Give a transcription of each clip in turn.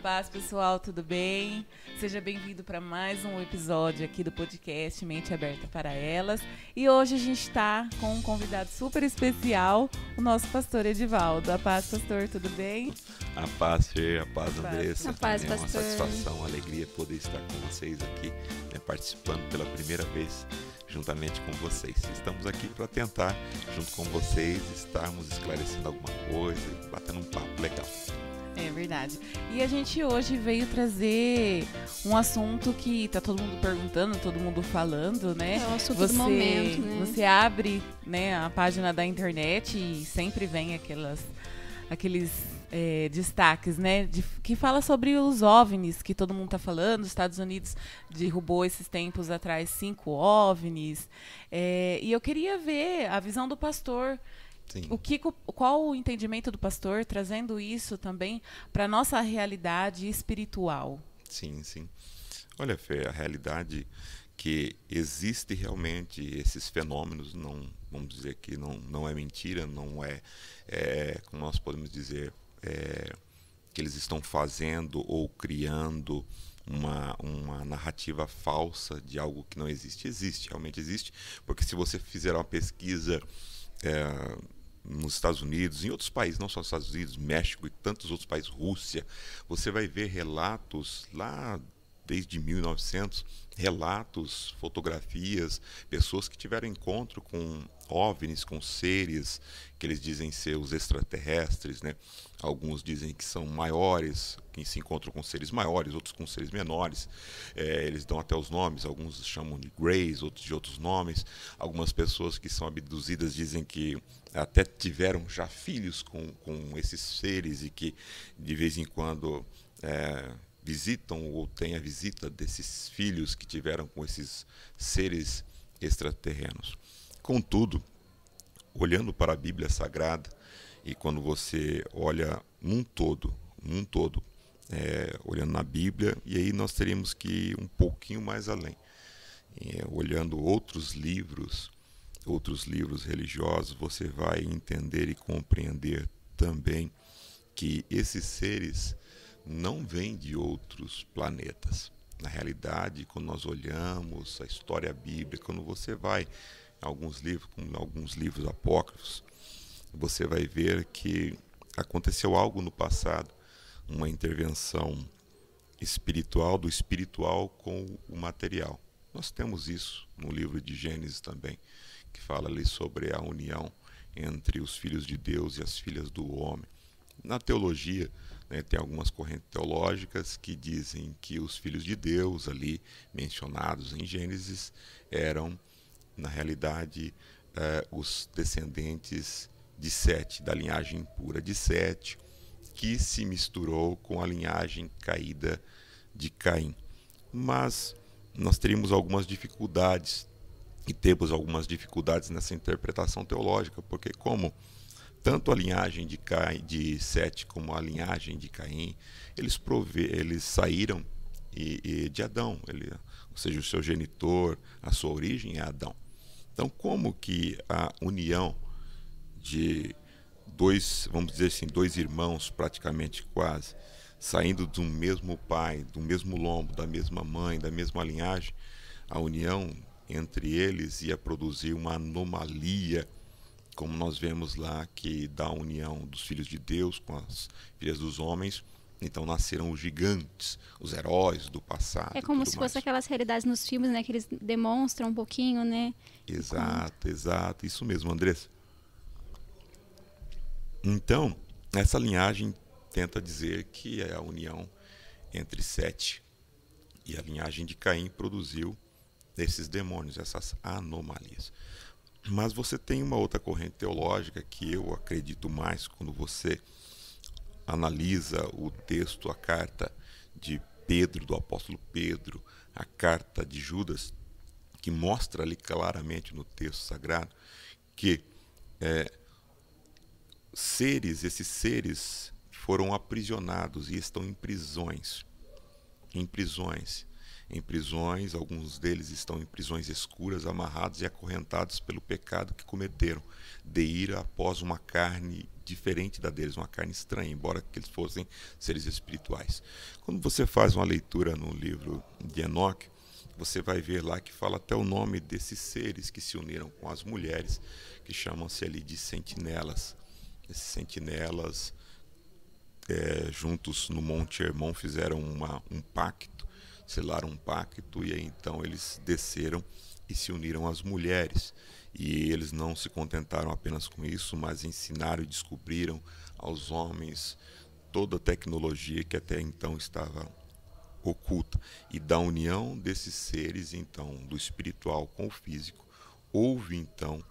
paz, pessoal, tudo bem? Seja bem-vindo para mais um episódio aqui do podcast Mente Aberta para Elas. E hoje a gente está com um convidado super especial, o nosso pastor Edivaldo. A paz, pastor, tudo bem? A paz, Fê, a paz, Andressa. A paz, É uma pastor. satisfação, uma alegria poder estar com vocês aqui, participando pela primeira vez juntamente com vocês. Estamos aqui para tentar, junto com vocês, estarmos esclarecendo alguma coisa e batendo um papo legal. É verdade. E a gente hoje veio trazer um assunto que tá todo mundo perguntando, todo mundo falando, né? É o assunto do momento, né? Você abre, né, a página da internet e sempre vem aqueles destaques, né? Que fala sobre os OVNIs, que todo mundo tá falando. Os Estados Unidos derrubou esses tempos atrás 5 OVNIs. E eu queria ver a visão do pastor. Sim. Qual o entendimento do pastor trazendo isso também para a nossa realidade espiritual? Sim, sim. Olha, Fê, a realidade que existe realmente esses fenômenos, não, vamos dizer que não é mentira, não é, como nós podemos dizer, que eles estão fazendo ou criando uma narrativa falsa de algo que não existe. Existe, realmente existe, porque se você fizer uma pesquisa nos Estados Unidos, em outros países, não só nos Estados Unidos, México e tantos outros países, Rússia, você vai ver relatos lá desde 1900, relatos, fotografias, pessoas que tiveram encontro com OVNIs, com seres que eles dizem ser os extraterrestres, né? Alguns dizem que são maiores, que se encontram com seres maiores, outros com seres menores. Eles dão até os nomes, alguns chamam de Greys, outros de outros nomes. Algumas pessoas que são abduzidas dizem que até tiveram já filhos com esses seres e que de vez em quando visitam ou têm a visita desses filhos que tiveram com esses seres extraterrenos. Contudo, olhando para a Bíblia Sagrada, e quando você olha num todo, olhando na Bíblia, e aí nós teríamos que ir um pouquinho mais além, olhando outros livros religiosos, você vai entender e compreender também que esses seres não vêm de outros planetas. Na realidade, quando nós olhamos a história bíblica, quando você vai em alguns livros apócrifos, você vai ver que aconteceu algo no passado, uma intervenção espiritual, do espiritual com o material. Nós temos isso no livro de Gênesis também, que fala ali sobre a união entre os filhos de Deus e as filhas do homem. Na teologia, tem algumas correntes teológicas que dizem que os filhos de Deus ali mencionados em Gênesis eram, na realidade, os descendentes de Sete, da linhagem pura de Sete, que se misturou com a linhagem caída de Caim. Mas nós teríamos algumas dificuldades, e temos algumas dificuldades nessa interpretação teológica, porque como tanto a linhagem de Sete como a linhagem de Caim, eles saíram de Adão, ou seja, o seu genitor, a sua origem é Adão. Então, como que a união de dois, vamos dizer assim, dois irmãos praticamente quase, saindo do mesmo pai, do mesmo lombo, da mesma mãe, da mesma linhagem, a união entre eles ia produzir uma anomalia, como nós vemos lá, que da união dos filhos de Deus com as filhas dos homens, então nasceram os gigantes, os heróis do passado. É como se fosse aquelas realidades nos filmes, né, que eles demonstram um pouquinho, né? Exato, isso mesmo, Andressa. Então, essa linhagem tenta dizer que a união entre Sete e a linhagem de Caim produziu esses demônios, essas anomalias. Mas você tem uma outra corrente teológica que eu acredito mais quando você analisa o texto, a carta de Pedro, do apóstolo Pedro, a carta de Judas, que mostra ali claramente no texto sagrado que esses seres foram aprisionados e estão em prisões. em prisões, alguns deles estão em prisões escuras, amarrados e acorrentados pelo pecado que cometeram, de ir após uma carne diferente da deles, uma carne estranha, embora que eles fossem seres espirituais. Quando você faz uma leitura no livro de Enoque, você vai ver lá que fala até o nome desses seres que se uniram com as mulheres, que chamam-se ali de sentinelas. Esses sentinelas, juntos no Monte Hermon, fizeram um pacto, selaram um pacto, e aí então eles desceram e se uniram às mulheres. E eles não se contentaram apenas com isso, mas ensinaram e descobriram aos homens toda a tecnologia que até então estava oculta. E da união desses seres, então, do espiritual com o físico, houve então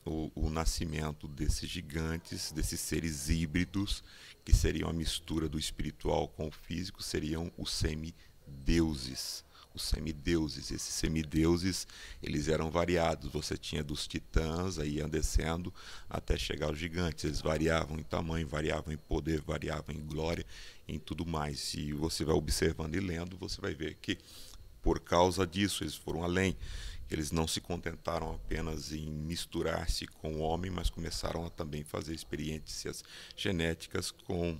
o nascimento desses gigantes, desses seres híbridos, que seriam a mistura do espiritual com o físico, seriam os semideuses. Os semideuses, esses semideuses, eles eram variados. Você tinha dos titãs, aí iam descendo até chegar aos gigantes. Eles variavam em tamanho, variavam em poder, variavam em glória, em tudo mais. E você vai observando e lendo, você vai ver que por causa disso eles foram além. Eles não se contentaram apenas em misturar-se com o homem, mas começaram a também fazer experiências genéticas com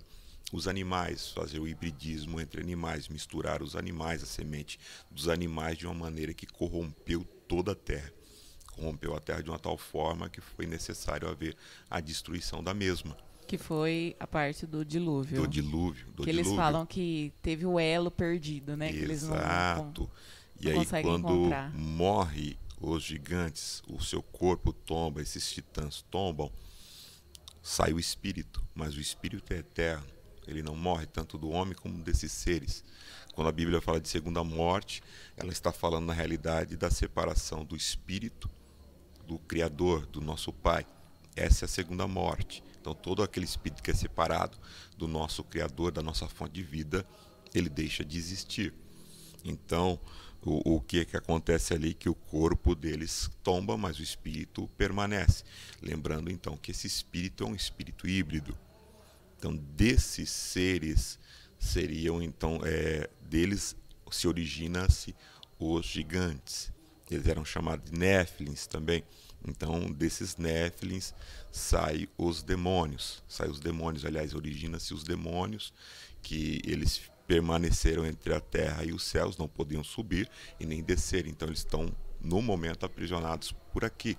os animais, fazer o hibridismo entre animais, misturar os animais, a semente dos animais, de uma maneira que corrompeu toda a terra. Corrompeu a terra de uma tal forma que foi necessário haver a destruição da mesma. Que foi a parte do dilúvio. Do dilúvio. Eles falam que teve o elo perdido, né? Que eles Exato. E aí quando morre os gigantes, o seu corpo tomba, esses titãs tombam, sai o espírito, mas o espírito é eterno. Ele não morre, tanto do homem como desses seres. Quando a Bíblia fala de segunda morte, ela está falando na realidade da separação do espírito do Criador, do nosso Pai. Essa é a segunda morte. Então todo aquele espírito que é separado do nosso Criador, da nossa fonte de vida, ele deixa de existir. Então o que acontece ali? Que o corpo deles tomba, mas o espírito permanece. Lembrando então que esse espírito é um espírito híbrido. Então, desses seres seriam, então, deles se origina-se os gigantes. Eles eram chamados de Néfilins também. Então, desses Néfilins saem os demônios. Aliás, origina-se os demônios, que eles permaneceram entre a terra e os céus, não podiam subir e nem descer. Então, eles estão, no momento, aprisionados por aqui.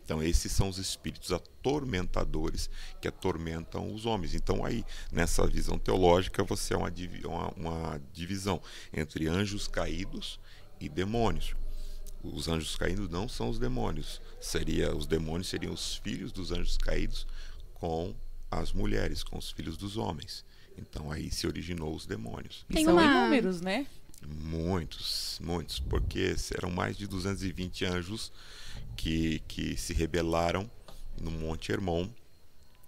Então, esses são os espíritos atormentadores que atormentam os homens. Então, aí, nessa visão teológica, você é uma divisão entre anjos caídos e demônios. Os anjos caídos não são os demônios. Os demônios seriam os filhos dos anjos caídos com as mulheres, com os filhos dos homens. Então, aí se originou os demônios. E são inúmeros, né? Muitos, porque eram mais de 220 anjos que se rebelaram no Monte Hermon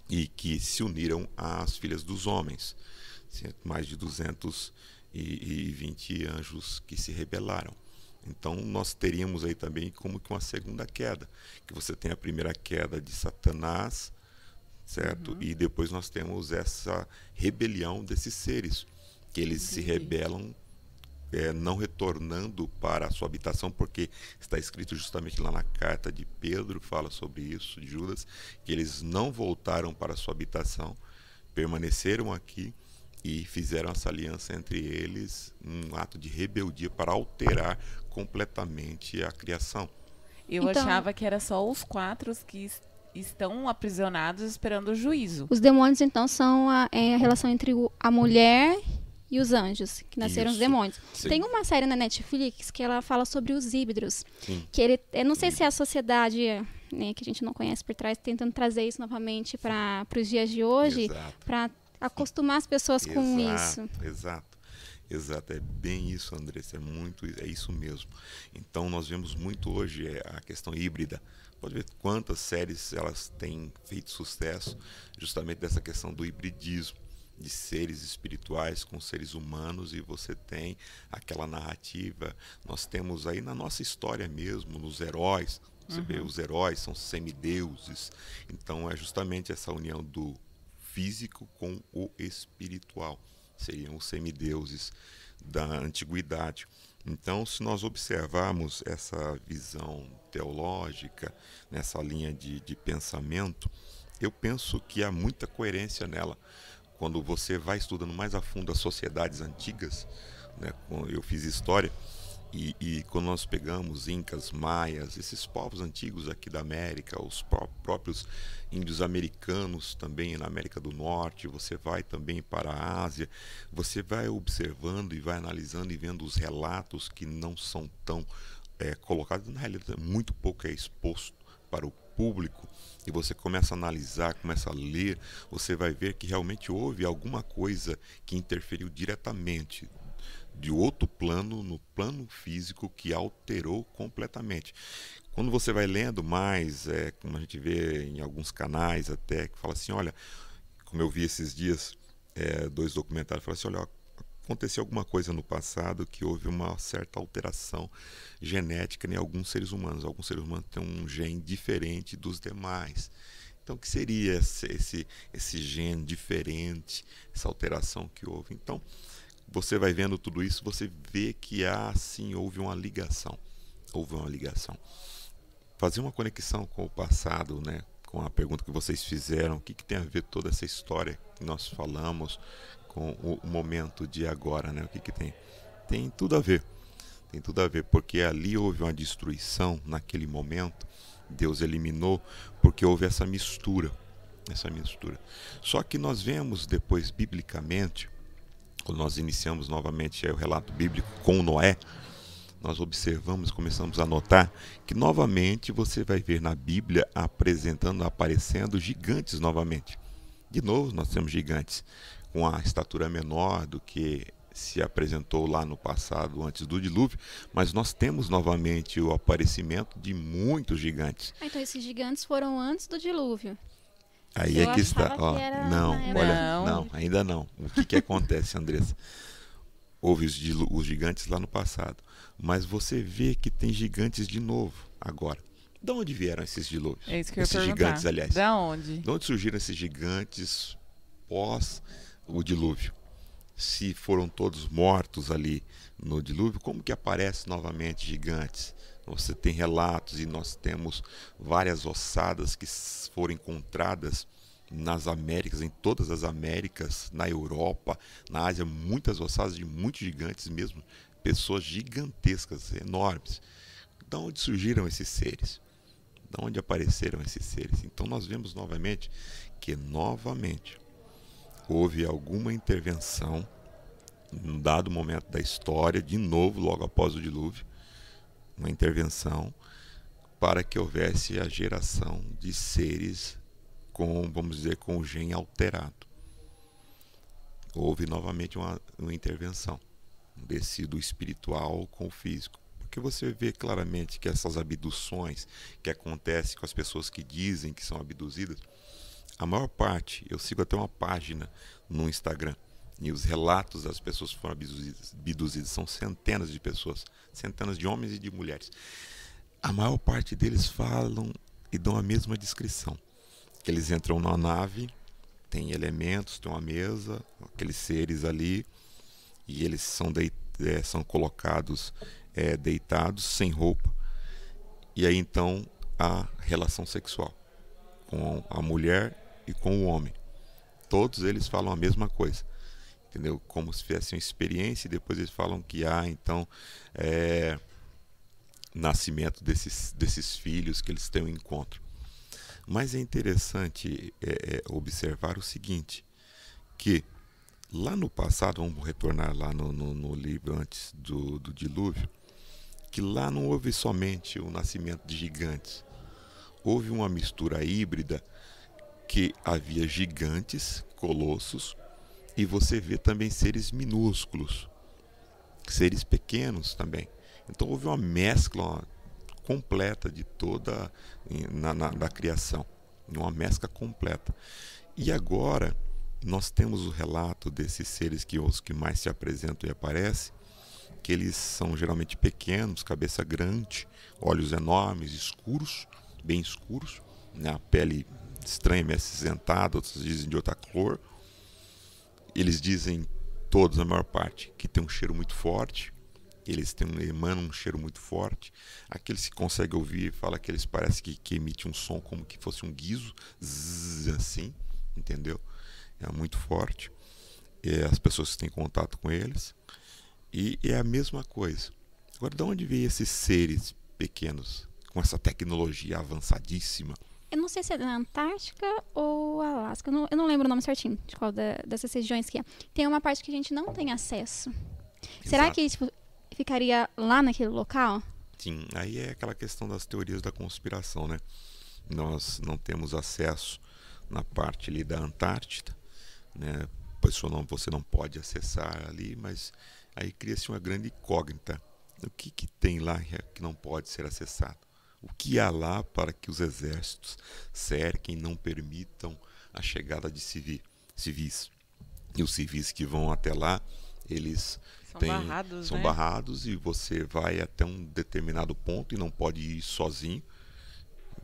e que se uniram às filhas dos homens. Mais de 220 anjos que se rebelaram. Então nós teríamos aí também como que uma segunda queda, que você tem a primeira queda de Satanás, certo? E depois nós temos essa rebelião desses seres, que eles se rebelam, não retornando para a sua habitação, porque está escrito justamente lá na carta de Pedro, fala sobre isso, de Judas, que eles não voltaram para a sua habitação, permaneceram aqui e fizeram essa aliança entre eles, um ato de rebeldia para alterar completamente a criação. Eu achava que era só os 4 que estão aprisionados esperando o juízo. Os demônios, então, são a relação entre a mulher e os anjos, que nasceram os demônios. Sim. Tem uma série na Netflix que ela fala sobre os híbridos. Sim. Que eu não sei se é a sociedade, né, que a gente não conhece por trás, tentando trazer isso novamente para os dias de hoje, para acostumar as pessoas com isso. Exato, é bem isso, Andressa, é isso mesmo. Então nós vemos muito hoje a questão híbrida. Pode ver quantas séries elas têm feito sucesso justamente dessa questão do hibridismo, de seres espirituais com seres humanos, e você tem aquela narrativa. Nós temos aí na nossa história mesmo, nos heróis, você vê, os heróis são semideuses. Então é justamente essa união do físico com o espiritual. Seriam os semideuses da antiguidade. Então, se nós observarmos essa visão teológica, nessa linha de pensamento, eu penso que há muita coerência nela. Quando você vai estudando mais a fundo as sociedades antigas, né, eu fiz história, e quando nós pegamos incas, maias, esses povos antigos aqui da América, os próprios índios americanos também na América do Norte, você vai também para a Ásia, você vai observando e vai analisando e vendo os relatos que não são tão colocados, na realidade muito pouco é exposto para o público, e você começa a analisar, começa a ler, você vai ver que realmente houve alguma coisa que interferiu diretamente de outro plano, no plano físico, que alterou completamente. Quando você vai lendo mais, como a gente vê em alguns canais até, que fala assim, olha, como eu vi esses dias, 2 documentários, fala assim, olha, aconteceu alguma coisa no passado que houve uma certa alteração genética em alguns seres humanos. Alguns seres humanos têm um gene diferente dos demais. Então, o que seria esse gene diferente, essa alteração que houve? Então, você vai vendo tudo isso, você vê que sim, houve uma ligação. Houve uma ligação. Fazer uma conexão com o passado, né? Com a pergunta que vocês fizeram, o que tem a ver toda essa história que nós falamos com o momento de agora, né? O que tem? Tem tudo a ver. Tem tudo a ver, porque ali houve uma destruição naquele momento. Deus eliminou, porque houve essa mistura. Só que nós vemos depois, biblicamente, quando nós iniciamos novamente o relato bíblico com Noé, nós observamos, começamos a notar que novamente você vai ver na Bíblia aparecendo gigantes novamente. De novo nós temos gigantes com a estatura menor do que se apresentou lá no passado, antes do dilúvio, mas nós temos novamente o aparecimento de muitos gigantes. Então esses gigantes foram antes do dilúvio. Aí é que está. Ó, não, ainda não. O que acontece, Andressa? Houve os gigantes lá no passado, mas você vê que tem gigantes de novo agora. De onde vieram esses dilúvios? É isso que eu ia esses perguntar. Gigantes, aliás. Da onde? De onde surgiram esses gigantes pós o dilúvio? Se foram todos mortos ali no dilúvio, como que aparecem novamente gigantes? Você tem relatos, e nós temos várias ossadas que foram encontradas nas Américas, em todas as Américas, na Europa, na Ásia, muitas ossadas de muitos gigantes mesmo, pessoas gigantescas, enormes. De onde surgiram esses seres? De onde apareceram esses seres? Então nós vemos novamente que houve alguma intervenção num dado momento da história, de novo, logo após o dilúvio, uma intervenção para que houvesse a geração de seres com, vamos dizer, com o gene alterado. Houve novamente uma intervenção do espiritual com o físico. Porque você vê claramente que essas abduções que acontecem com as pessoas que dizem que são abduzidas, a maior parte, eu sigo até uma página no Instagram, e os relatos das pessoas que foram abduzidas são centenas de pessoas, centenas de homens e de mulheres. A maior parte deles falam e dão a mesma descrição. Que eles entram numa nave, tem elementos, tem uma mesa, aqueles seres ali, e eles são colocados deitados, sem roupa. E aí então a relação sexual com a mulher e com o homem. Todos eles falam a mesma coisa. Entendeu? Como se fizessem uma experiência, e depois eles falam que há então nascimento desses filhos, que eles têm um encontro. Mas é interessante observar o seguinte, que lá no passado, vamos retornar lá no livro antes do dilúvio, que lá não houve somente o nascimento de gigantes, houve uma mistura híbrida, que havia gigantes, colossos, e você vê também seres minúsculos, seres pequenos também. Então houve uma mescla completa de toda da criação, uma mescla completa. E agora nós temos o relato desses seres os que mais se apresentam e aparecem, que eles são geralmente pequenos, cabeça grande, olhos enormes, escuros, bem escuros, né? A pele estranha, meio acinzentada, outros dizem de outra cor. Eles dizem, todos, a maior parte, que tem um cheiro muito forte. eles emanam um cheiro muito forte. Aqueles que conseguem ouvir, fala que eles parecem que emite um som como que fosse um guizo, zzz, assim, entendeu? É muito forte. As pessoas que têm contato com eles. E é a mesma coisa. Agora, de onde vêm esses seres pequenos, com essa tecnologia avançadíssima? Eu não sei se é na Antártica ou Alasca. Eu não lembro o nome certinho de qual dessas regiões que é. Tem uma parte que a gente não tem acesso. Exato. Será que tipo, ficaria lá naquele local? Sim, aí é aquela questão das teorias da conspiração, né? Nós não temos acesso na parte ali da Antártida, né? Você não pode acessar ali, mas aí cria-se uma grande incógnita. O que tem lá que não pode ser acessado? O que há lá para que os exércitos cerquem e não permitam a chegada de civis? E os civis que vão até lá, eles são barrados, e você vai até um determinado ponto e não pode ir sozinho.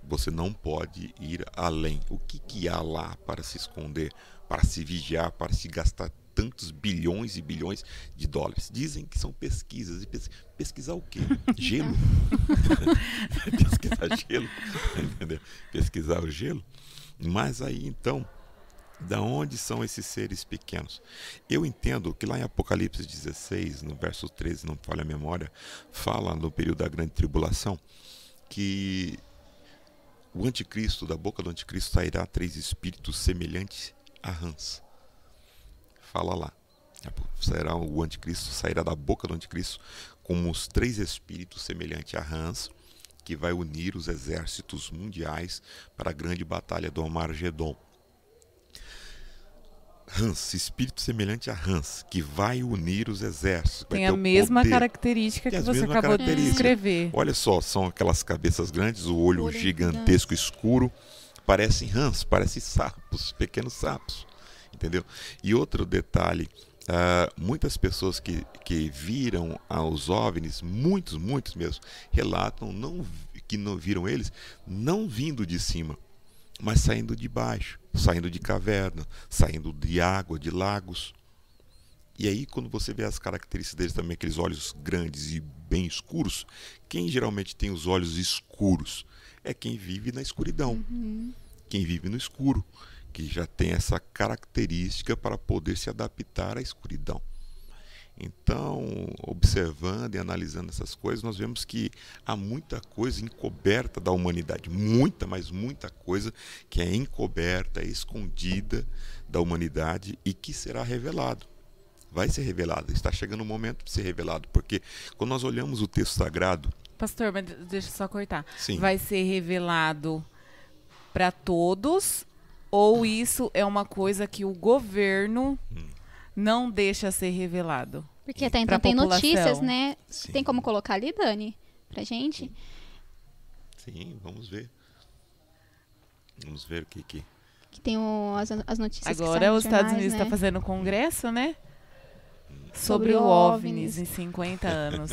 Você não pode ir além. O que há lá para se esconder, para se vigiar, para se gastar tantos bilhões e bilhões de dólares? Dizem que são pesquisas. E pesquisar o quê? Gelo? Pesquisar gelo? Entendeu? Pesquisar o gelo? Mas aí, então, da onde são esses seres pequenos? Eu entendo que lá em Apocalipse 16, no verso 13, não falha a memória, fala no período da grande tribulação, que o anticristo, da boca do anticristo sairá 3 espíritos semelhantes a rãs. Fala lá. O anticristo sairá da boca do anticristo como os 3 espíritos semelhantes a rãs, que vai unir os exércitos mundiais para a grande batalha do Armagedon. Rãs, espírito semelhante a rãs, que vai unir os exércitos. Tem a mesma característica que você acabou de descrever. Olha só, são aquelas cabeças grandes, o olho gigantesco escuro, parecem rãs, parecem sapos, pequenos sapos, entendeu? E outro detalhe, muitas pessoas que viram os OVNIs, muitos mesmo, relatam que não viram eles, não vindo de cima, mas saindo de baixo, saindo de caverna, saindo de água, de lagos. E aí, quando você vê as características deles também, aqueles olhos grandes e bem escuros, quem geralmente tem os olhos escuros é quem vive na escuridão, quem vive no escuro, que já tem essa característica para poder se adaptar à escuridão. Então, observando e analisando essas coisas, nós vemos que há muita coisa encoberta da humanidade, mas muita coisa que é encoberta, escondida da humanidade e que será revelado. Vai ser revelado, está chegando o momento de ser revelado, porque quando nós olhamos o texto sagrado... Pastor, mas deixa eu só cortar. Sim. Vai ser revelado para todos, ou isso é uma coisa que o governo... não deixa ser revelado? Porque até então tem notícias, né? Sim. Tem como colocar ali, Dani, pra gente? Sim, vamos ver. Vamos ver o que... Que tem as notícias. Agora os Estados Unidos está fazendo um congresso, né? Sobre o OVNIs em 50 anos.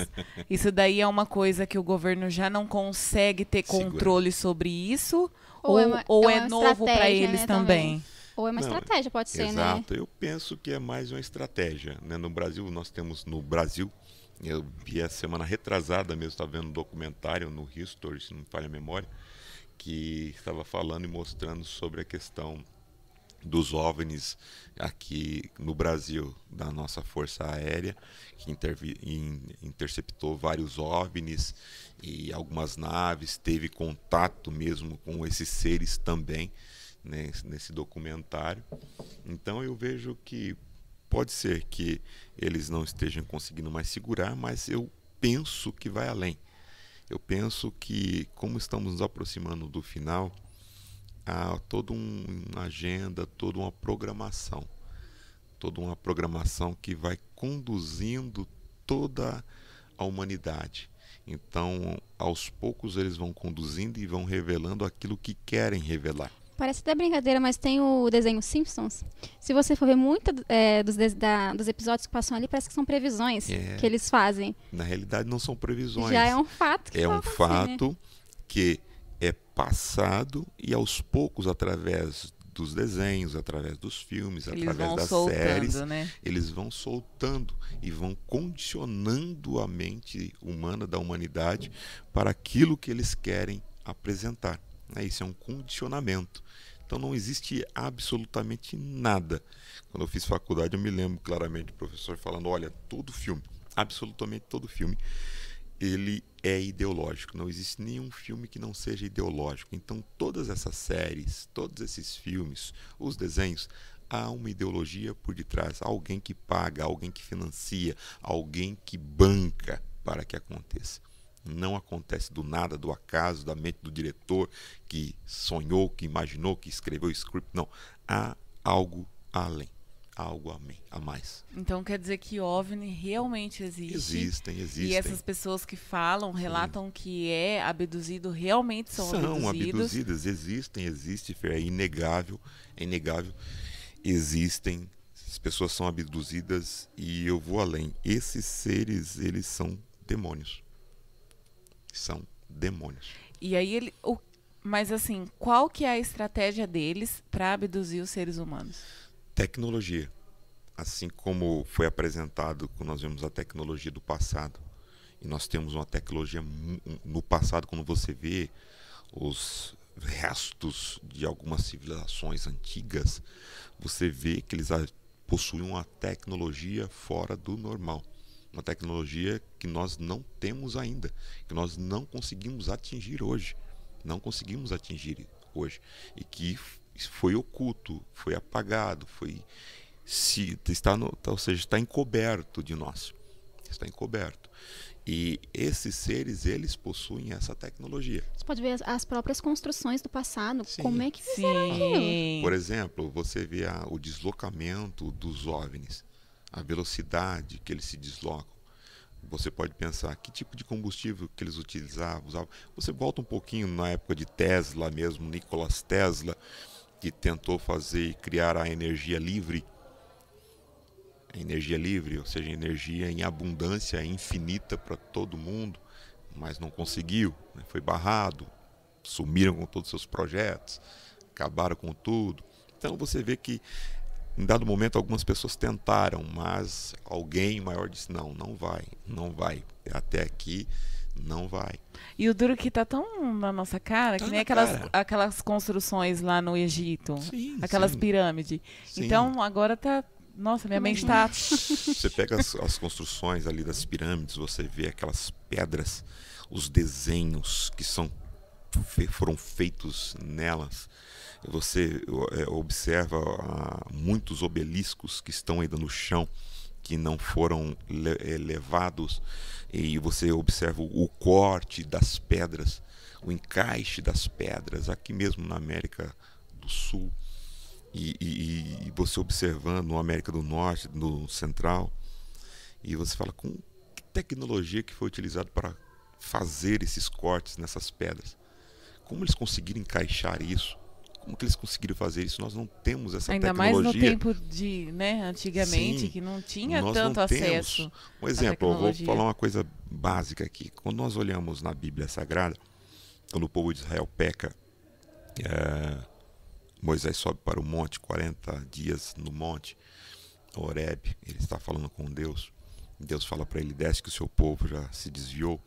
Isso daí é uma coisa que o governo já não consegue ter controle sobre isso? Ou é novo para eles, né, também? Ou é uma estratégia, pode ser, exato, né? Exato, eu penso que é mais uma estratégia, né? No Brasil, eu vi a semana retrasada mesmo, estava vendo um documentário no History, se não me falha a memória, que estava falando e mostrando sobre a questão dos OVNIs aqui no Brasil, da nossa Força Aérea, que interceptou vários OVNIs e algumas naves, teve contato mesmo com esses seres também, nesse documentário. Então eu vejo que pode ser que eles não estejam conseguindo mais segurar, mas eu penso que vai além. Eu penso que, como estamos nos aproximando do final, há toda uma agenda, toda uma programação que vai conduzindo toda a humanidade. Então, aos poucos eles vão conduzindo e vão revelando aquilo que querem revelar. Parece até brincadeira, mas tem o desenho Simpsons. Se você for ver muito dos episódios que passam ali, parece que são previsões que eles fazem. Na realidade, não são previsões. Já é um fato que é um fato que é passado e aos poucos, através dos desenhos, através dos filmes, Eles através vão das soltando, séries, né? eles vão soltando e vão condicionando a mente humana da humanidade para aquilo que eles querem apresentar. Isso é um condicionamento. Então não existe absolutamente nada. Quando eu fiz faculdade, eu me lembro claramente do professor falando, olha, todo filme, absolutamente todo filme, ele é ideológico. Não existe nenhum filme que não seja ideológico. Então todas essas séries, todos esses filmes, os desenhos, há uma ideologia por detrás. Há alguém que paga, alguém que financia, alguém que banca para que aconteça. Não acontece do nada, do acaso, da mente do diretor que sonhou, que imaginou, que escreveu o script. Não, há algo além, algo a mais. Então quer dizer que OVNI realmente existe. Existem. E essas pessoas que falam, relatam que é abduzido, realmente são abduzidos. Existe, é inegável, existem, as pessoas são abduzidas e eu vou além. Esses seres, eles são demônios. São demônios. E aí mas assim, qual que é a estratégia deles para abduzir os seres humanos? Tecnologia. Assim como foi apresentado quando nós vemos a tecnologia do passado. E nós temos uma tecnologia no passado, quando você vê os restos de algumas civilizações antigas, você vê que eles possuem uma tecnologia fora do normal. Uma tecnologia que nós não temos ainda, que nós não conseguimos atingir hoje. E que foi oculto, foi apagado, está encoberto de nós. Está encoberto. E esses seres, eles possuem essa tecnologia. Você pode ver as próprias construções do passado, Sim. como é que fizeram aquilo? Por exemplo, você vê o deslocamento dos OVNIs, a velocidade que eles se deslocam. Você pode pensar que tipo de combustível que eles usavam. Você volta um pouquinho na época de Tesla mesmo, Nikola Tesla, que tentou fazer e criar a energia livre. A energia livre, ou seja, energia em abundância infinita para todo mundo, mas não conseguiu, né? Foi barrado, sumiram com todos os seus projetos, acabaram com tudo. Então você vê que em dado momento algumas pessoas tentaram, mas alguém maior disse, não vai, até aqui não vai. E o duro que tá tão na nossa cara, que nem aquelas construções lá no Egito, aquelas pirâmides. Sim. Então agora tá, nossa, minha mente tá... Você pega as construções ali das pirâmides, você vê aquelas pedras, os desenhos que foram feitos nelas. Você observa muitos obeliscos que estão ainda no chão, que não foram levados, e você observa o corte das pedras, o encaixe das pedras, aqui mesmo na América do Sul, e você observando na América do Norte, no Central, e você fala, com que tecnologia que foi utilizada para fazer esses cortes nessas pedras? Como eles conseguiram encaixar isso? Como que eles conseguiram fazer isso? Nós não temos essa tecnologia. Ainda mais no tempo de, antigamente, Sim, que não tinha nós tanto não acesso. Um exemplo, eu vou falar uma coisa básica aqui. Quando nós olhamos na Bíblia Sagrada, quando o povo de Israel peca, Moisés sobe para o monte, 40 dias no monte, Horebe, ele está falando com Deus. Deus fala para ele, desce que o seu povo já se desviou.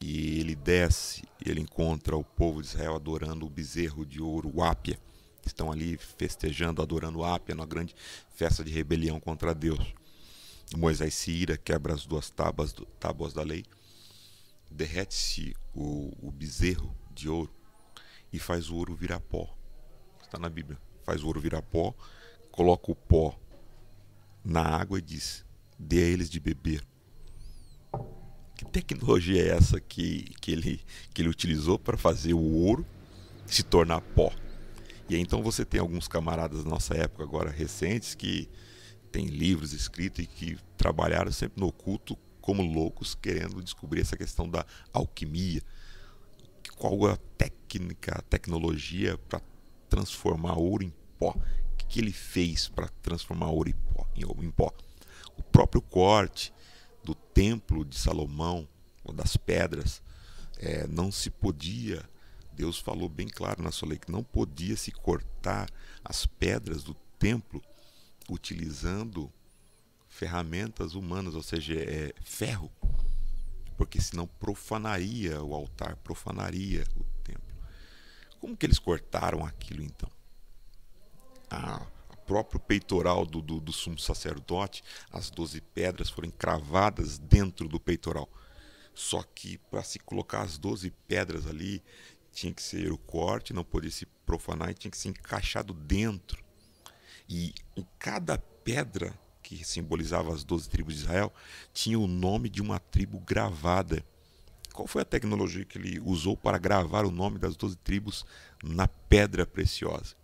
E ele desce e ele encontra o povo de Israel adorando o bezerro de ouro, o Ápia. Estão ali festejando, adorando o Ápia, numa grande festa de rebelião contra Deus. Moisés se ira, quebra as duas tábuas da lei, derrete-se o bezerro de ouro e faz o ouro virar pó. Está na Bíblia. Faz o ouro virar pó, coloca o pó na água e diz, dê a eles de beber. Que tecnologia é essa que ele utilizou para fazer o ouro se tornar pó? E aí, então você tem alguns camaradas da nossa época agora recentes que têm livros escritos e que trabalharam sempre no oculto como loucos querendo descobrir essa questão da alquimia. Qual é a técnica, a tecnologia para transformar ouro em pó? O que ele fez para transformar ouro em pó? O próprio corte do templo de Salomão, ou das pedras, não se podia Deus falou bem claro na sua lei que não podia se cortar as pedras do templo utilizando ferramentas humanas, ou seja, ferro, porque senão profanaria o altar, profanaria o templo. Como que eles cortaram aquilo então? O próprio peitoral do sumo sacerdote, as 12 pedras foram cravadas dentro do peitoral. Só que para se colocar as 12 pedras ali, tinha que ser o corte, não podia se profanar e tinha que ser encaixado dentro. E em cada pedra que simbolizava as 12 tribos de Israel, tinha o nome de uma tribo gravada. Qual foi a tecnologia que ele usou para gravar o nome das 12 tribos na pedra preciosa?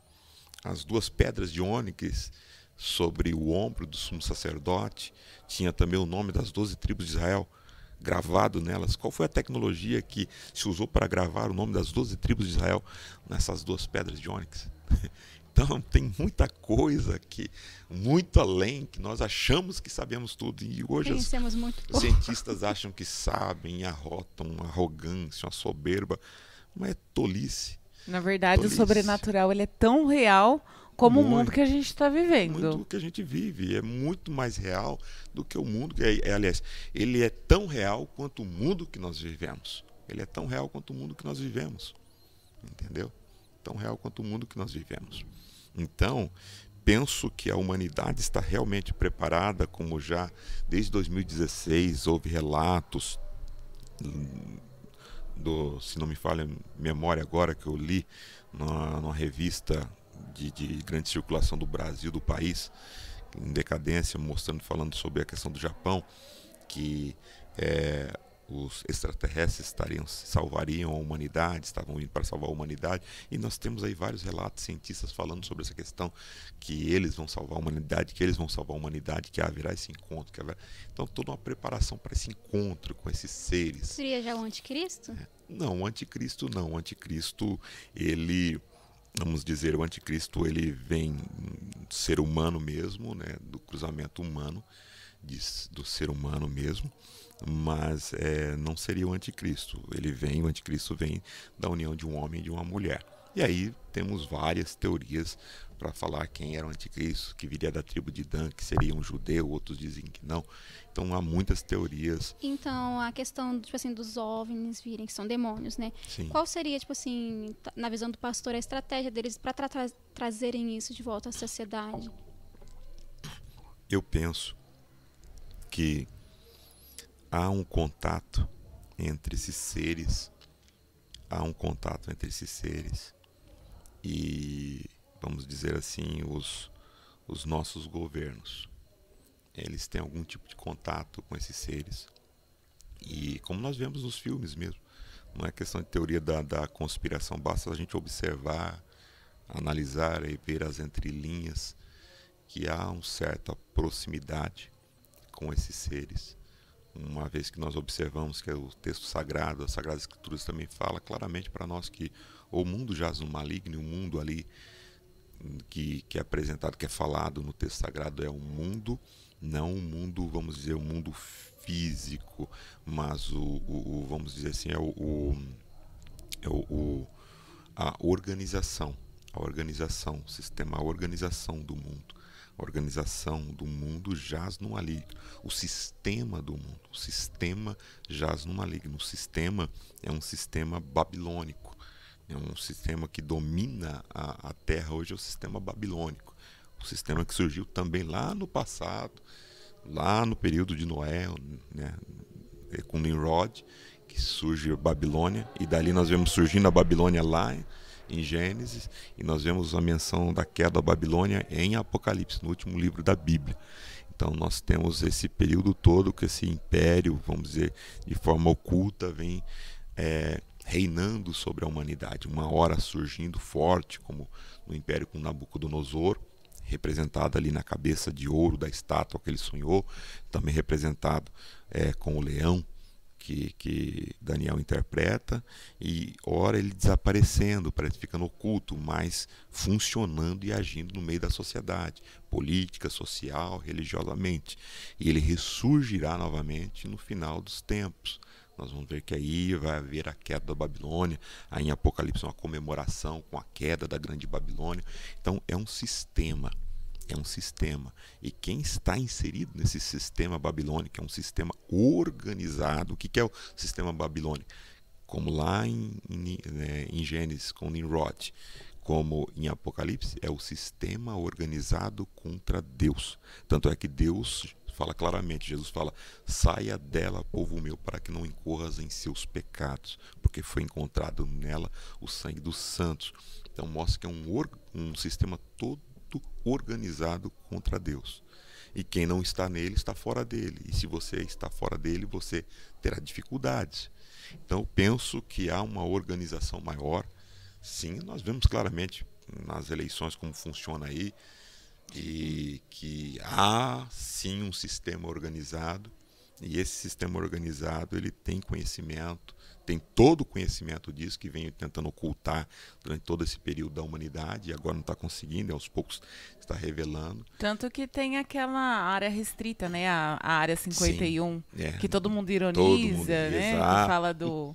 As 2 pedras de ônix sobre o ombro do sumo sacerdote, tinha também o nome das 12 tribos de Israel gravado nelas. Qual foi a tecnologia que se usou para gravar o nome das 12 tribos de Israel nessas 2 pedras de ônix? Então tem muita coisa que, muito além, que nós achamos que sabemos tudo. E hoje os cientistas acham que sabem, arrotam uma arrogância, uma soberba, mas é tolice. Na verdade, o sobrenatural ele é tão real como o mundo que a gente está vivendo. Muito que a gente vive. É muito mais real do que o mundo. Aliás, ele é tão real quanto o mundo que nós vivemos. Ele é tão real quanto o mundo que nós vivemos. Entendeu? Tão real quanto o mundo que nós vivemos. Então, penso que a humanidade está realmente preparada, como já desde 2016 houve relatos se não me falha a memória agora, que eu li numa revista de grande circulação do Brasil, do país, em decadência, falando sobre a questão do Japão, que os extraterrestres salvariam a humanidade, estavam indo para salvar a humanidade, e nós temos aí vários relatos cientistas falando sobre essa questão, que eles vão salvar a humanidade, que haverá esse encontro, então toda uma preparação para esse encontro com esses seres. Seria já o anticristo? Não, o anticristo não. O anticristo, ele, vamos dizer, o anticristo ele vem do ser humano mesmo, né, do cruzamento humano, do ser humano mesmo, mas não seria o anticristo. O anticristo vem da união de um homem e de uma mulher. E aí temos várias teorias para falar quem era o anticristo, que viria da tribo de Dan, que seria um judeu, outros dizem que não. Então há muitas teorias. Então a questão tipo assim, dos OVNIs virem, que são demônios, né? Sim. Qual seria, tipo assim, na visão do pastor, a estratégia deles para trazerem isso de volta à sociedade? Eu penso que há um contato entre esses seres, e, vamos dizer assim, os nossos governos. Eles têm algum tipo de contato com esses seres. E como nós vemos nos filmes mesmo, não é questão de teoria da conspiração, basta a gente observar, analisar e ver as entrelinhas, que há uma certa proximidade com esses seres. Uma vez que nós observamos que o texto sagrado, as Sagradas Escrituras também fala claramente para nós que o mundo jaz no maligno, e o mundo ali que é apresentado, que é falado no texto sagrado é um mundo, não um mundo, vamos dizer, um mundo físico, mas vamos dizer assim, a organização, o sistema, a organização do mundo. A organização do mundo jaz no maligno. O sistema do mundo, o sistema jaz no maligno. O sistema é um sistema babilônico. É um sistema que domina a terra hoje, é o sistema babilônico. O sistema que surgiu também lá no passado, lá no período de Noé, né, com Nimrod, que surge a Babilônia, e dali nós vemos surgindo a Babilônia lá em Gênesis, e nós vemos a menção da queda da Babilônia em Apocalipse, no último livro da Bíblia. Então nós temos esse período todo que esse império, vamos dizer, de forma oculta, vem reinando sobre a humanidade. Uma hora surgindo forte, como no império com Nabucodonosor, representado ali na cabeça de ouro da estátua que ele sonhou, também representado com o leão, que Daniel interpreta, e ora ele desaparecendo, parece ficando oculto, mas funcionando e agindo no meio da sociedade, política, social, religiosamente. E ele ressurgirá novamente no final dos tempos, Nós vamos ver que aí vai haver a queda da Babilônia. Aí em Apocalipse uma comemoração com a queda da grande Babilônia. Então é um sistema. É um sistema. E quem está inserido nesse sistema babilônico é um sistema organizado. O que é o sistema babilônico? Como lá em Gênesis com Nimrod, como em Apocalipse, é o sistema organizado contra Deus. Tanto é que Deus fala claramente, Jesus fala: saia dela, povo meu, para que não incorras em seus pecados, porque foi encontrado nela o sangue dos santos. Então mostra que é um sistema todo organizado contra Deus. E quem não está nele está fora dele. E se você está fora dele, você terá dificuldades. Então eu penso que há uma organização maior. Sim, nós vemos claramente nas eleições como funciona aí, e que há sim um sistema organizado, e esse sistema organizado ele tem conhecimento, tem todo o conhecimento disso, que vem tentando ocultar durante todo esse período da humanidade, e agora não está conseguindo, aos poucos está revelando. Tanto que tem aquela área restrita, né? A área 51, Sim, que todo mundo ironiza, todo mundo, né? Que fala do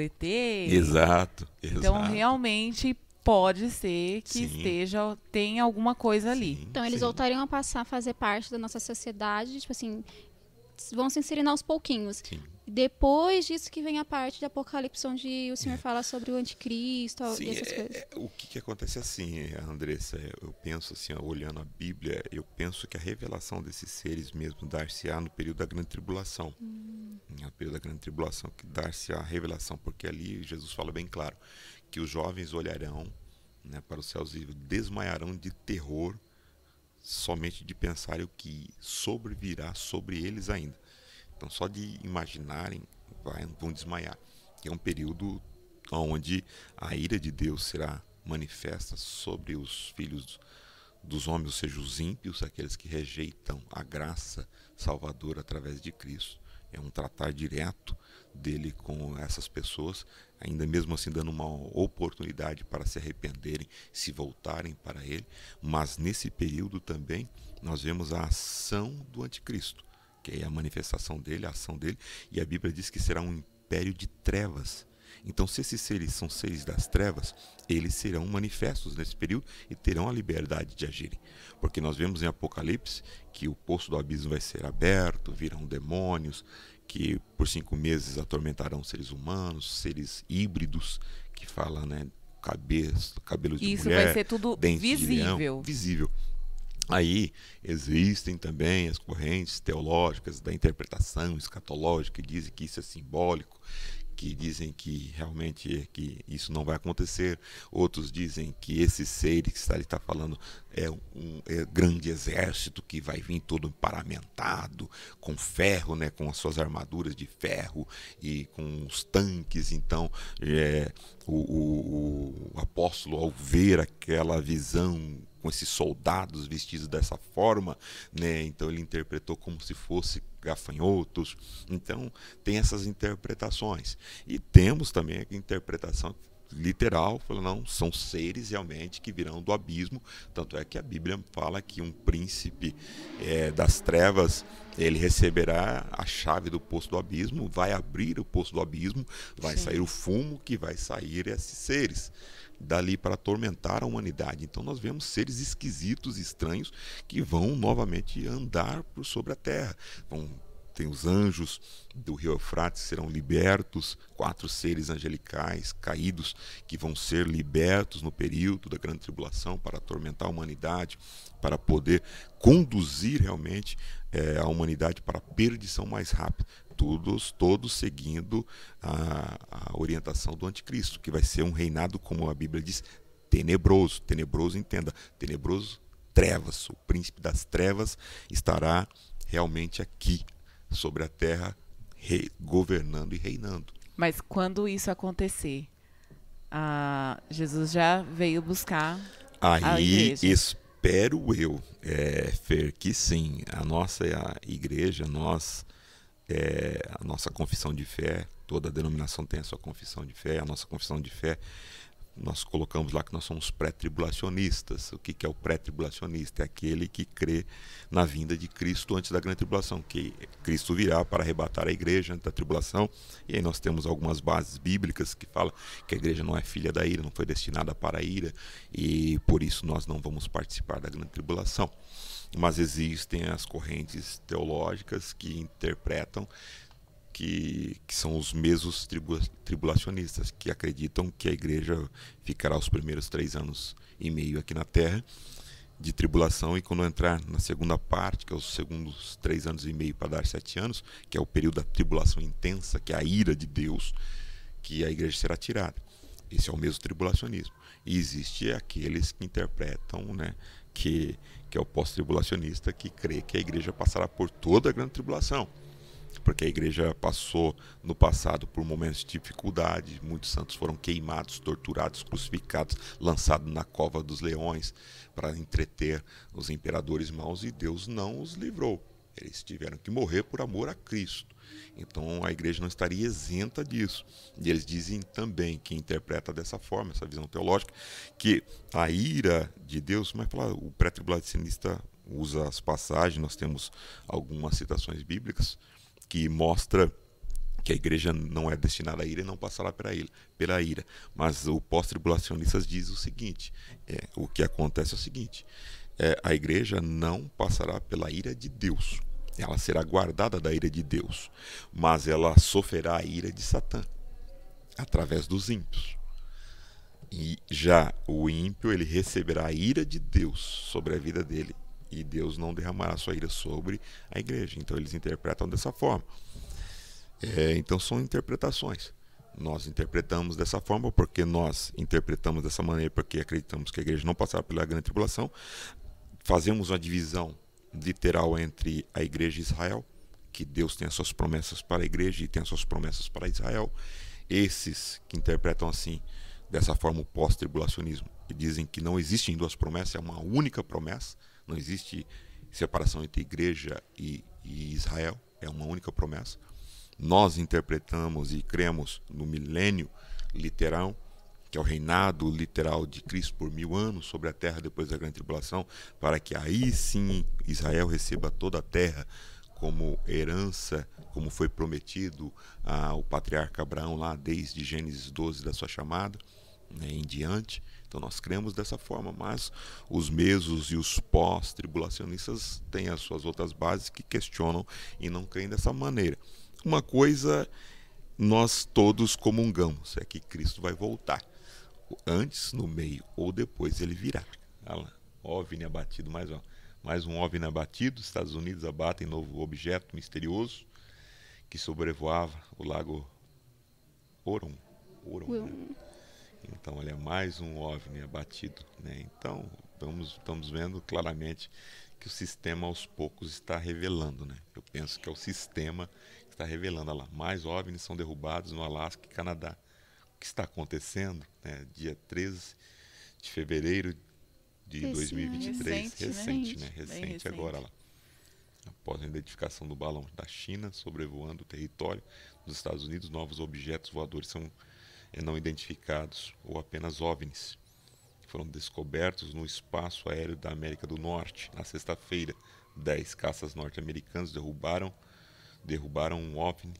ET. Exato. Então, realmente pode ser que Sim. tem alguma coisa ali. Sim, Então, eles sim. voltariam a passar a fazer parte da nossa sociedade, tipo assim, vão se inserindo aos pouquinhos. Sim. Depois disso que vem a parte de Apocalipse, onde o Senhor fala sobre o anticristo e essas coisas. O que acontece assim, Andressa, eu penso assim, olhando a Bíblia, eu penso que a revelação desses seres mesmo dar-se-á no período da grande tribulação. No período da grande tribulação que dar-se a revelação, porque ali Jesus fala bem claro que os jovens olharão, né, para os céus e desmaiarão de terror, somente de pensarem o que sobrevirá sobre eles ainda. Então, só de imaginarem, vão desmaiar. É um período onde a ira de Deus será manifesta sobre os filhos dos homens, ou seja, os ímpios, aqueles que rejeitam a graça salvadora através de Cristo. É um tratar direto dele com essas pessoas, ainda mesmo assim dando uma oportunidade para se arrependerem, se voltarem para ele. Mas nesse período também nós vemos a ação do anticristo, que é a manifestação dele, a ação dele, e a Bíblia diz que será um império de trevas. Então, se esses seres são seres das trevas, eles serão manifestos nesse período e terão a liberdade de agirem. Porque nós vemos em Apocalipse que o poço do abismo vai ser aberto, virão demônios, que por 5 meses atormentarão seres humanos, seres híbridos, que fala, né, cabelos de Isso mulher, vai ser tudo dentes de visível. leão, visível. Aí existem também as correntes teológicas da interpretação escatológica que dizem que isso é simbólico, que dizem que realmente que isso não vai acontecer. Outros dizem que esse ser que está falando é um grande exército que vai vir todo paramentado, com ferro, né, com as suas armaduras de ferro e com os tanques. Então, o apóstolo, ao ver aquela visão com esses soldados vestidos dessa forma, né, então ele interpretou como se fosse gafanhotos. Então tem essas interpretações, e temos também a interpretação literal, falando, não, são seres realmente que virão do abismo. Tanto é que a Bíblia fala que um príncipe das trevas, ele receberá a chave do poço do abismo, vai abrir o poço do abismo, vai sair o fumo, que vai sair esses seres dali para atormentar a humanidade. Então nós vemos seres esquisitos, estranhos, que vão novamente andar por sobre a terra. Tem os anjos do rio Eufrates que serão libertos, 4 seres angelicais caídos que vão ser libertos no período da grande tribulação para atormentar a humanidade, para poder conduzir realmente a humanidade para a perdição mais rápida. Todos seguindo a orientação do anticristo, que vai ser um reinado, como a Bíblia diz, tenebroso. Tenebroso, entenda, tenebroso, trevas. O príncipe das trevas estará realmente aqui, sobre a terra, governando e reinando. Mas quando isso acontecer, Jesus já veio buscar a igreja. Espero eu, Fer, que sim, a nossa igreja, a nossa confissão de fé, toda denominação tem a sua confissão de fé, a nossa confissão de fé nós colocamos lá que nós somos pré-tribulacionistas. O que é o pré-tribulacionista? É aquele que crê na vinda de Cristo antes da grande tribulação, que Cristo virá para arrebatar a igreja antes da tribulação. E aí nós temos algumas bases bíblicas que falam que a igreja não é filha da ira, não foi destinada para a ira, e por isso nós não vamos participar da grande tribulação. Mas existem as correntes teológicas que interpretam que são os mesmos tribulacionistas, que acreditam que a igreja ficará os primeiros 3 anos e meio aqui na Terra de tribulação, e quando entrar na segunda parte, que é os segundos 3 anos e meio para dar 7 anos, que é o período da tribulação intensa, que é a ira de Deus, que a igreja será tirada. Esse é o mesmo tribulacionismo. E existe aqueles que interpretam, né, que é o pós-tribulacionista, que crê que a igreja passará por toda a grande tribulação, porque a igreja passou no passado por momentos de dificuldade, muitos santos foram queimados, torturados, crucificados, lançados na cova dos leões para entreter os imperadores maus, e Deus não os livrou. Eles tiveram que morrer por amor a Cristo. Então a igreja não estaria isenta disso. E eles dizem também, que interpreta dessa forma, essa visão teológica, que a ira de Deus, mas o pré-tribulacionista usa as passagens, nós temos algumas citações bíblicas, que mostra que a igreja não é destinada à ira e não passará pela ira. Mas o pós-tribulacionista diz o seguinte, o que acontece é o seguinte, a igreja não passará pela ira de Deus, ela será guardada da ira de Deus, mas ela sofrerá a ira de Satã, através dos ímpios. E já o ímpio, ele receberá a ira de Deus sobre a vida dele, e Deus não derramará sua ira sobre a igreja. Então eles interpretam dessa forma. Então são interpretações. Nós interpretamos dessa forma porque nós interpretamos dessa maneira, porque acreditamos que a igreja não passará pela grande tribulação. Fazemos uma divisão literal entre a igreja e Israel, que Deus tem as suas promessas para a igreja e tem as suas promessas para Israel. Esses que interpretam assim, dessa forma, o pós-tribulacionismo, e dizem que não existem 2 promessas, é uma única promessa. Não existe separação entre igreja e Israel, é uma única promessa. Nós interpretamos e cremos no milênio literal, que é o reinado literal de Cristo por 1000 anos sobre a terra depois da grande tribulação, para que aí sim Israel receba toda a terra como herança, como foi prometido ao patriarca Abraão lá desde Gênesis 12 da sua chamada, né, em diante. Então nós cremos dessa forma, mas os mesos e os pós-tribulacionistas têm as suas outras bases que questionam e não creem dessa maneira. Uma coisa nós todos comungamos, é que Cristo vai voltar. Antes, no meio ou depois ele virá. Olha lá, OVNI abatido, mais um OVNI abatido. Estados Unidos abatem novo objeto misterioso que sobrevoava o lago Huron. Né? Então, olha, mais um OVNI abatido, né? Então, estamos vendo claramente que o sistema aos poucos está revelando, né? Eu penso que é o sistema que está revelando. Olha lá, mais OVNIs são derrubados no Alasca e Canadá. O que está acontecendo, né? Dia 13 de fevereiro de 2023, recente agora lá. Após a identificação do balão da China sobrevoando o território dos Estados Unidos, novos objetos voadores são não identificados, ou apenas OVNIs, foram descobertos no espaço aéreo da América do Norte. Na sexta-feira, 10 caças norte-americanos derrubaram um OVNI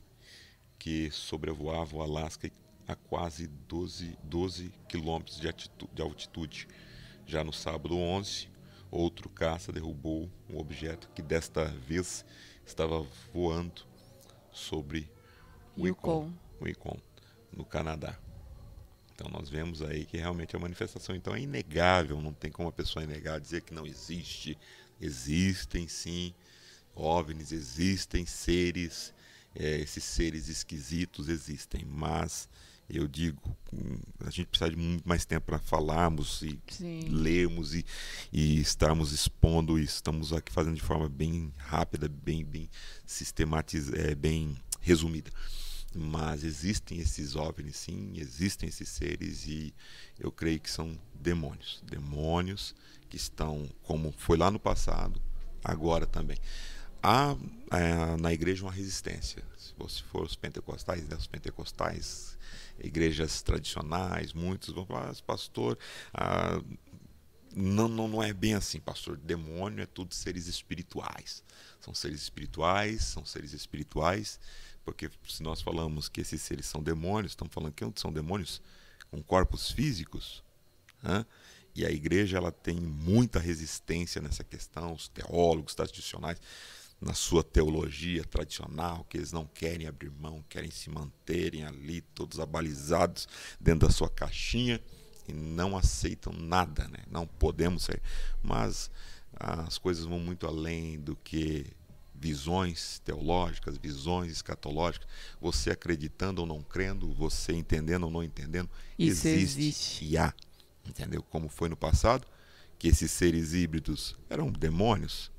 que sobrevoava o Alasca a quase 12 quilômetros de altitude. Já no sábado 11, outro caça derrubou um objeto que desta vez estava voando sobre o Yukon, no Canadá. Então nós vemos aí que realmente a manifestação então é inegável, não tem como a pessoa negar, dizer que não existe. Existem sim OVNIs, existem seres, esses seres esquisitos existem, mas eu digo, a gente precisa de muito mais tempo para falarmos e lermos e estarmos expondo isso. Estamos aqui fazendo de forma bem rápida, bem sistematizada, bem resumida. Mas existem esses OVNIs, sim, existem esses seres, e eu creio que são demônios que estão, como foi lá no passado, agora também. há na igreja uma resistência. Se você for os pentecostais, né, igrejas tradicionais, muitos vão falar, pastor, não é bem assim, pastor. Demônio é tudo seres espirituais. São seres espirituais, porque se nós falamos que esses seres são demônios, estamos falando que são demônios com corpos físicos, né? E a igreja ela tem muita resistência nessa questão, os teólogos tradicionais, na sua teologia tradicional, que eles não querem abrir mão, querem se manterem ali, todos abalizados dentro da sua caixinha, e não aceitam nada, né? Não podemos sair. Mas as coisas vão muito além do que visões teológicas, visões escatológicas. Você acreditando ou não crendo, você entendendo ou não entendendo, isso existe. E há. Entendeu? Como foi no passado, que esses seres híbridos eram demônios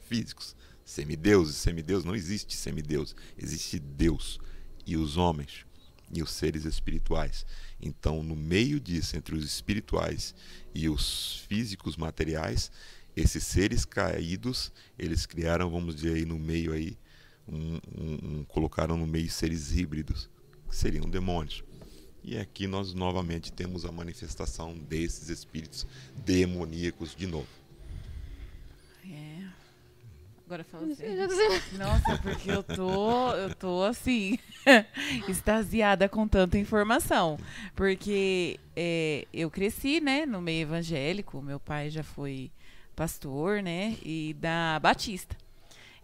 físicos, semideuses. Semideus não existe semideus, existe Deus e os homens e os seres espirituais. Então, no meio disso, entre os espirituais e os físicos materiais, esses seres caídos, eles criaram, vamos dizer, aí no meio aí, colocaram no meio seres híbridos, que seriam demônios. E aqui nós novamente temos a manifestação desses espíritos demoníacos de novo. Agora fala assim. Nossa, porque eu tô assim, extasiada com tanta informação. Porque eu cresci, né, no meio evangélico. Meu pai já foi pastor, né, e da Batista.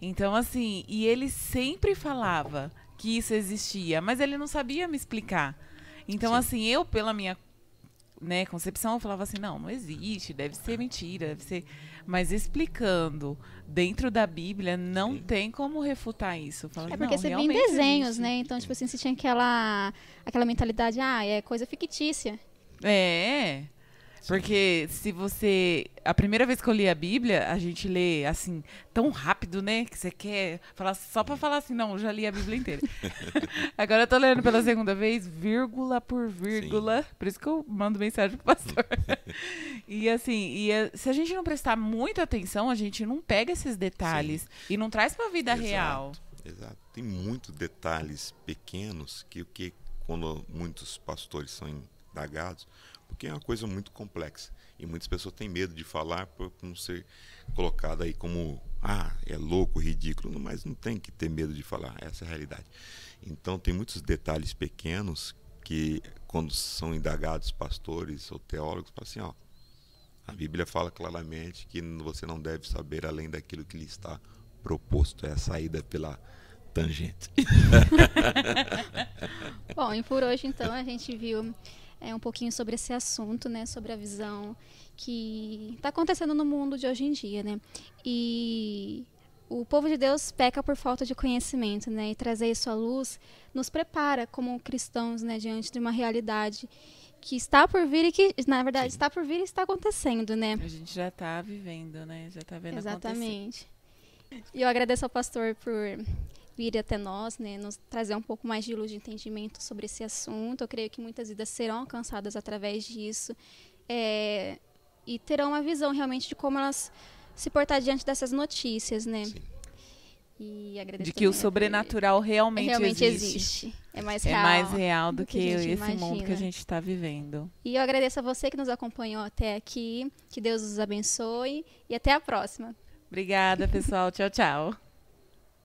Então, assim, e ele sempre falava que isso existia, mas ele não sabia me explicar. Então, sim, assim, eu, pela minha, né, concepção, eu falava assim, não existe, deve ser mentira, deve ser... Mas explicando dentro da Bíblia, não, sim, tem como refutar isso. Falava, porque você vê em desenhos, existe, né? Então, tipo assim, você tinha aquela mentalidade, é coisa fictícia. Porque se você... A primeira vez que eu li a Bíblia, a gente lê, assim, tão rápido, né? Que você quer falar só pra falar assim, não, eu já li a Bíblia inteira. Agora eu tô lendo pela segunda vez, vírgula por vírgula. Sim. Por isso que eu mando mensagem pro pastor. E assim, se a gente não prestar muita atenção, a gente não pega esses detalhes, sim, e não traz pra vida, exato, real. Exato. Tem muitos detalhes pequenos que quando muitos pastores são indagados, porque é uma coisa muito complexa e muitas pessoas têm medo de falar por não ser colocado aí como é louco, ridículo, mas não tem que ter medo de falar, essa é a realidade. Então tem muitos detalhes pequenos que quando são indagados pastores ou teólogos, falam assim, a Bíblia fala claramente que você não deve saber além daquilo que lhe está proposto, é a saída pela tangente. Bom, e por hoje então a gente viu um pouquinho sobre esse assunto, né, sobre a visão que está acontecendo no mundo de hoje em dia, né, e o povo de Deus peca por falta de conhecimento, né, e trazer isso à luz nos prepara como cristãos, né, diante de uma realidade que está por vir e que, na verdade, sim, está por vir e está acontecendo, né. A gente já está vivendo, né, já está vendo acontecer. Exatamente. E eu agradeço ao pastor por vir até nós, né, nos trazer um pouco mais de luz de entendimento sobre esse assunto. Eu creio que muitas vidas serão alcançadas através disso, e terão uma visão realmente de como elas se portar diante dessas notícias, né? Sim. E agradeço de que o sobrenatural realmente existe. É mais real do que esse mundo que a gente está vivendo. E eu agradeço a você que nos acompanhou até aqui. Que Deus os abençoe e até a próxima. Obrigada, pessoal. Tchau, tchau.